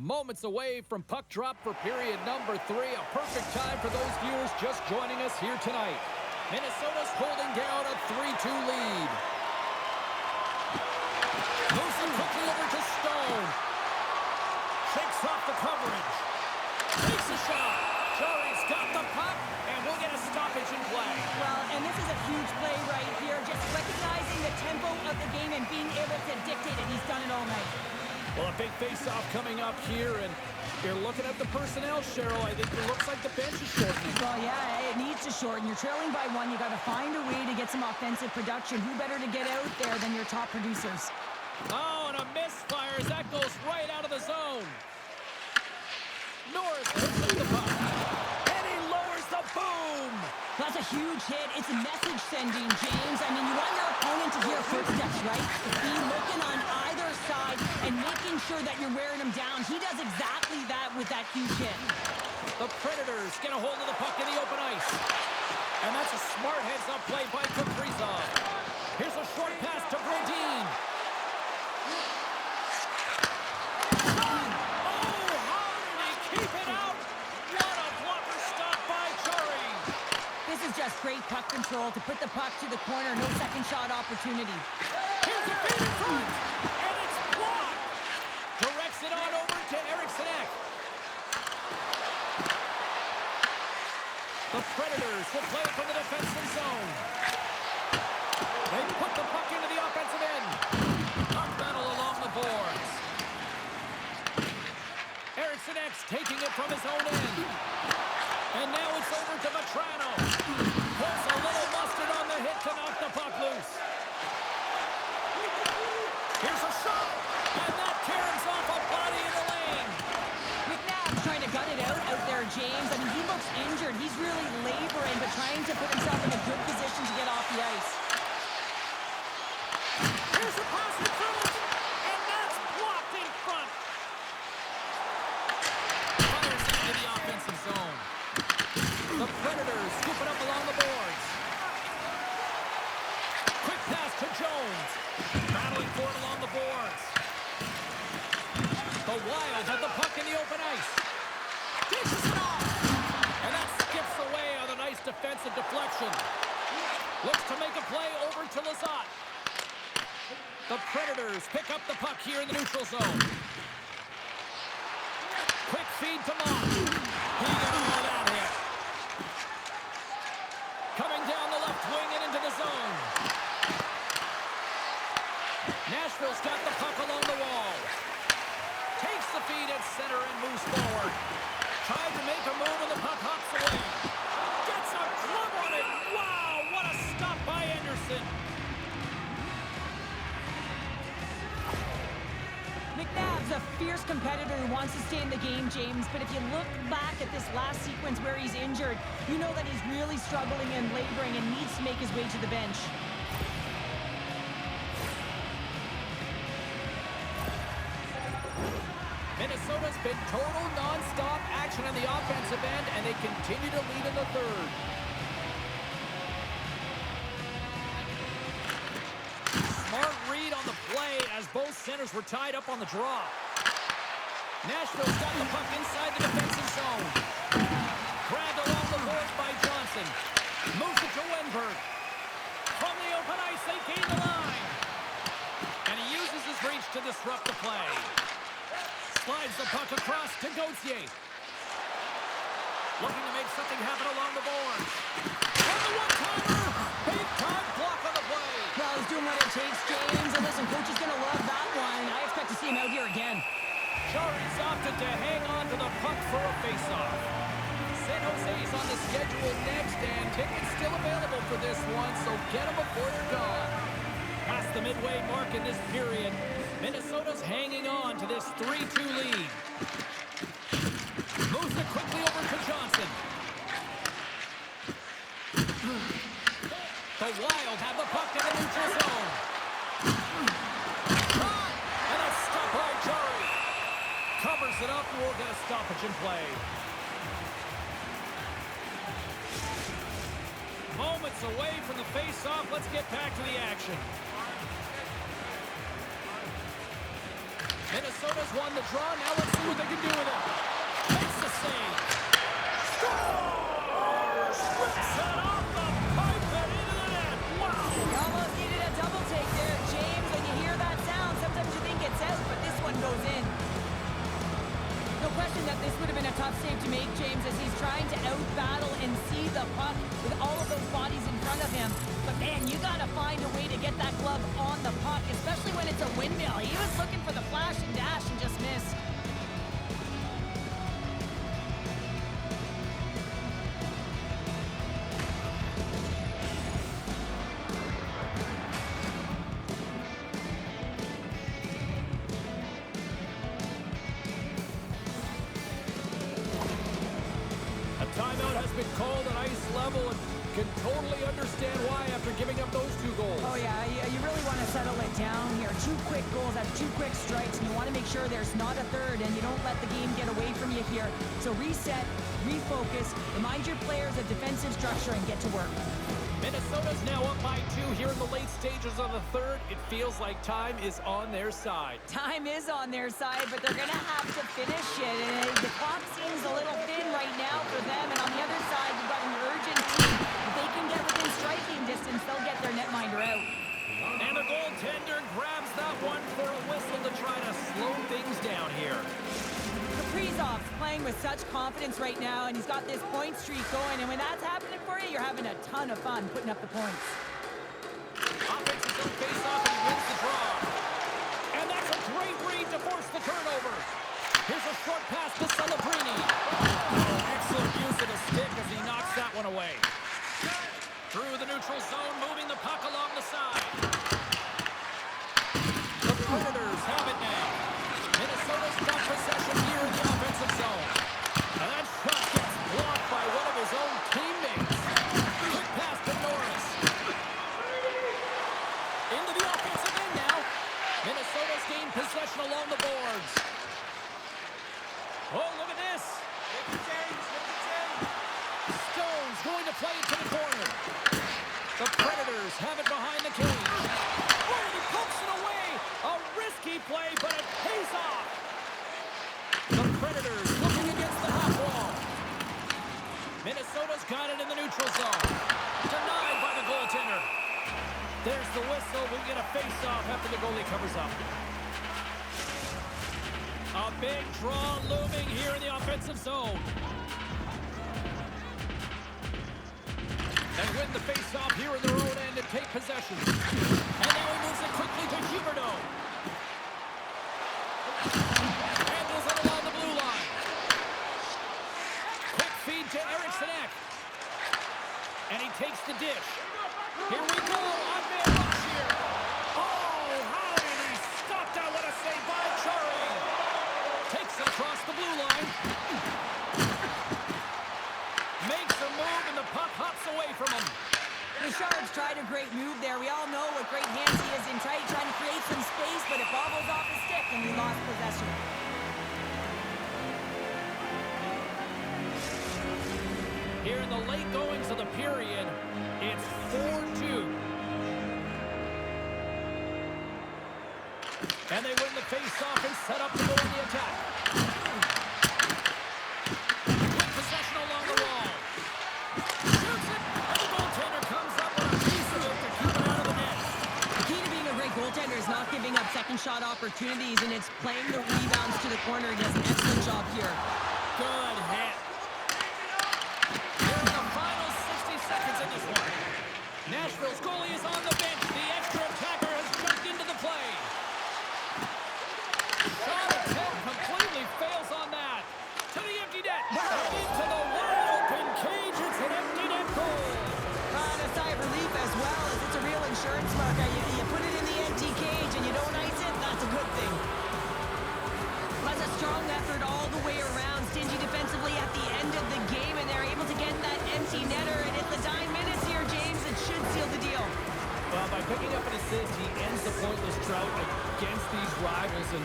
Moments away from puck drop for period number 3. A perfect time for those viewers just joining us here tonight. Minnesota's holding down a 3-2 lead. Moves it quickly over to Stone. Shakes off the coverage. Takes a shot. Jari's got the puck, and we'll get a stoppage in play. Well, and this is a huge play right here. Just recognizing the tempo of the game and being able to dictate it. He's done it all night. Well, a big face-off coming up here, and you're looking at the personnel, Cheryl. I think it looks like the bench is shortening. Well, yeah, it needs to shorten. You're trailing by 1. You got to find a way to get some offensive production. Who better to get out there than your top producers? Oh, and a misfire as that goes right out of the zone. Norris picks up the puck, and he lowers the boom. That's a huge hit. It's a message sending, James. I mean, you want your opponent to hear footsteps, right? Be looking on either side and making sure that you're wearing them down. He does exactly that with that huge hit. The Predators get a hold of the puck in the open ice. And that's a smart heads-up play by Kaprizov. Here's a short pass to Brodin. Just great puck control to put the puck to the corner. No second shot opportunity. Here's a feed in front, and it's blocked. Directs it on over to Eriksson. The Predators will play it from the defensive zone. They put the puck into the offensive end. Puck battle along the boards. Eriksson taking it from his own end. And now it's over to Vetrano. Puts a little mustard on the hit to knock the puck loose. Here's a shot, and that tears off a body in the lane. McNabb's trying to gut it out there, James. I mean, he looks injured. He's really laboring, but trying to put himself in a good position to get off the ice. Here's a pass in front, and that's blocked in front. Fires into the offensive zone. The Predators scoop it up along the boards. Quick pass to Jones. Battling for it along the boards. The Wild have the puck in the open ice. Dishes it off. And that skips away on a nice defensive deflection. Looks to make a play over to Lizotte. The Predators pick up the puck here in the neutral zone. Quick feed to Moss. He got all that hit. Coming down the left wing and into the zone. Nashville's got the puck along the wall. Takes the feed at center and moves forward. Tried to make a move and the puck hops away. Gets a glove on it. Wow, what a stop by Anderson. McNabb's a fierce competitor who wants to stay in the game, James, but if you look back at this last sequence where he's injured, you know that he's really struggling and laboring and needs to make his way to the bench. Minnesota's been total non-stop action on the offensive end, and they continue to lead in the third. Smart read on the play as both centers were tied up on the draw. Nashville's got the puck inside the defensive zone. Grabbed along the boards by Johnson. Moves it to Wenberg. From the open ice, they gain the line. And he uses his reach to disrupt the play. Slides the puck across to Gauthier. Looking to make something happen along the boards. And the one-timer! Big time block on the play. Well, he's doing what it takes, James. And listen, coach is going to love that one. I expect to see him out here again. Jari's opted to hang on to the puck for a face-off. San Jose's on the schedule next, and tickets still available for this one, so get them before they're gone. Past the midway mark in this period, Minnesota's hanging on to this 3-2 lead. Moves it quickly over to Johnson. The Wild have the puck in the neutral zone. Shot! And a stop by Jari. Covers it up, we'll get a stoppage in play. Moments away from the face-off, let's get back to the action. Minnesota's won the draw. Now let's see what they can do with it. Makes the save. Scores! Rips it off the pipe and into the net. Wow! You almost needed a double take there, James. When you hear that sound, sometimes you think it's out, but this one goes in. No question that this would have been a tough save to make, James, as he's trying to out-battle and see the puck with all of those bodies in front of him. But, man, you got to find a way to get that glove on the puck, especially when it's a windmill. He was looking for the flash and dash and just missed. Timeout has been called at ice level and can totally understand why after giving up those 2 goals. Oh, yeah, you really want to settle it down here. 2 quick goals, that's 2 quick strikes, and you want to make sure there's not a third, and you don't let the game get away from you here. So reset, refocus, remind your players of defensive structure, and get to work. Minnesota's now up by 2 here in the late stages of the third. It feels like time is on their side. Time is on their side, but they're going to have to finish it. And the clock seems a little thin right now for them. And on the other side, you've got an urgent team. If they can get within striking distance, they'll get their netminder out. And the goaltender grabs that one for a whistle to try to slow things down here. Kaprizov's playing with such confidence right now, and he's got this point streak going. And when that's happening for you, you're having a ton of fun putting up the points. Offensive zone face-off, and he wins the draw. And that's a great read to force the turnover. Here's a short pass to Celebrini. Oh, excellent use of the stick as he knocks that one away. Through the neutral zone, moving the puck along the side. The Predators have it now. Minnesota's got possession here in the offensive zone. And that shot gets blocked by one of his own teammates. Quick pass to Norris. Into the offensive end now. Minnesota's gained possession along the boards. Oh, look at this. Stone's going to play it to the corner. The Predators have it behind the cage. Oh, he pokes it away. A risky play, but it pays off. The Predators looking against the half wall. Minnesota's got it in the neutral zone. Denied by the goaltender. There's the whistle. We get a face-off after the goalie covers up. A big draw looming here in the offensive zone. They win the face-off here in their own end and take possession. And now he moves it quickly to Huberdeau. Handles it along the blue line. Quick feed to Eriksson Ek. And he takes the dish. Here we go. On man rush here. Oh, how did he stop that? What a save by Chari. Takes it across the blue line. Makes a move and the puck hops away from him. Richard's tried a great move there. We all know what great hands he is in trying to create some space, but it bobbles off his stick and he lost possession. Here in the late goings of the period, it's 4-2. And they win the face-off and set up to go in the attack. With possession along the wall. Shoots it, and the goaltender comes up with a piece of it to keep it out of the net. The key to being a great goaltender is not giving up second shot opportunities, and it's playing the rebounds to the corner. He does an excellent job here. Good hit. Here in the final 60 seconds in this one. Nashville's goalie is on the bench. The extra attacker has jumped into the play. Shot attempt completely fails on that. To the empty net. And into the wide open cage. It's an empty net goal. And a sigh of relief as well, as it's a real insurance marker. You put it in the empty cage and you don't ice it, that's a good thing. That's a strong effort all the way around. Stingy defensively at the end of the game, and they're able to get that empty netter. And at the dying minutes here, James, it should seal the deal. Well, by picking up an assist, he ends the pointless drought against these rivals. And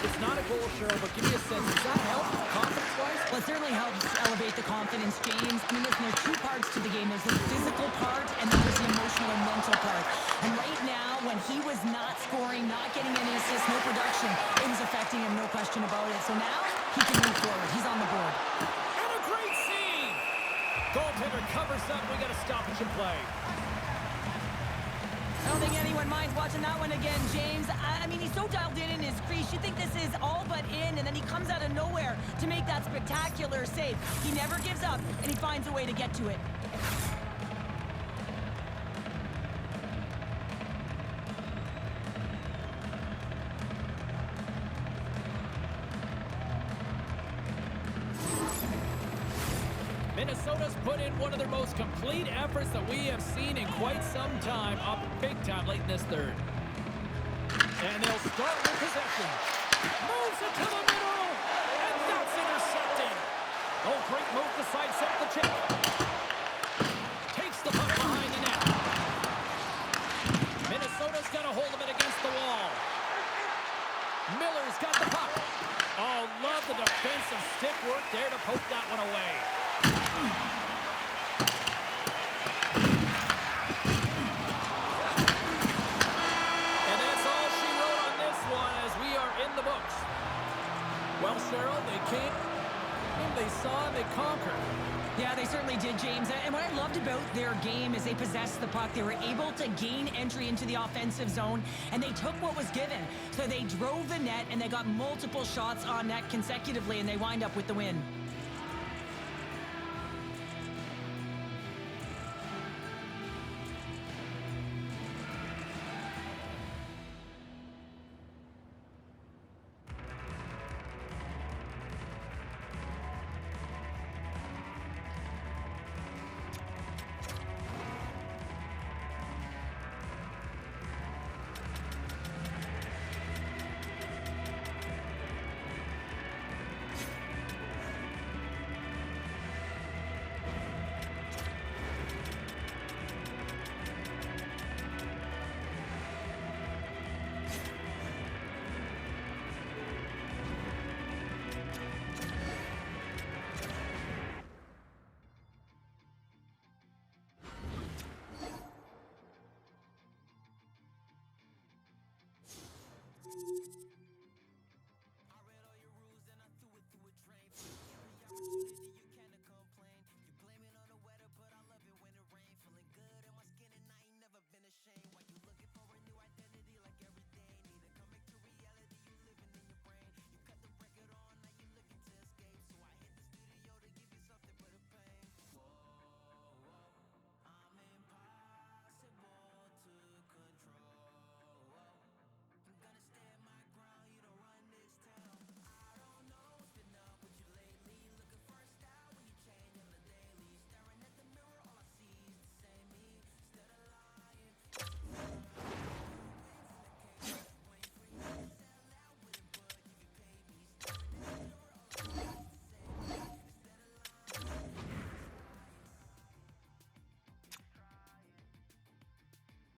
it's not a goal, Cheryl, but give me a sense. Does that help confidence-wise? Well, it certainly helps elevate the confidence, James. I mean, listen, there's 2 parts to the game. There's the physical part, and then there's the emotional emotional and mental part. And right now, when he was not scoring, not getting any assists, no production, it was affecting him, no question about it. So now he can move forward. He's on the board. And a great save! Goaltender covers up. We got a stoppage in play. I don't think anyone minds watching that one again, James. I mean, he's so dialed in his crease. You think this is all but in, and then he comes out of nowhere to make that spectacular save. He never gives up, and he finds a way to get to it. Minnesota's put in one of their most complete efforts that we have seen in quite some time, up big time late in this third. And they'll start with possession. Moves it to the middle, and that's intercepted. Oh, great move to sidestep the check. Takes the puck behind the net. Minnesota's got a hold of it against the wall. Miller's got the puck. Oh, love the defensive stick work there to poke that one away. And that's all she wrote on this one as we are in the books. Well, Cheryl, they came, they saw, and they conquered. Yeah, they certainly did, James. And what I loved about their game is they possessed the puck. They were able to gain entry into the offensive zone, and they took what was given. So they drove the net, and they got multiple shots on net consecutively, and they wind up with the win.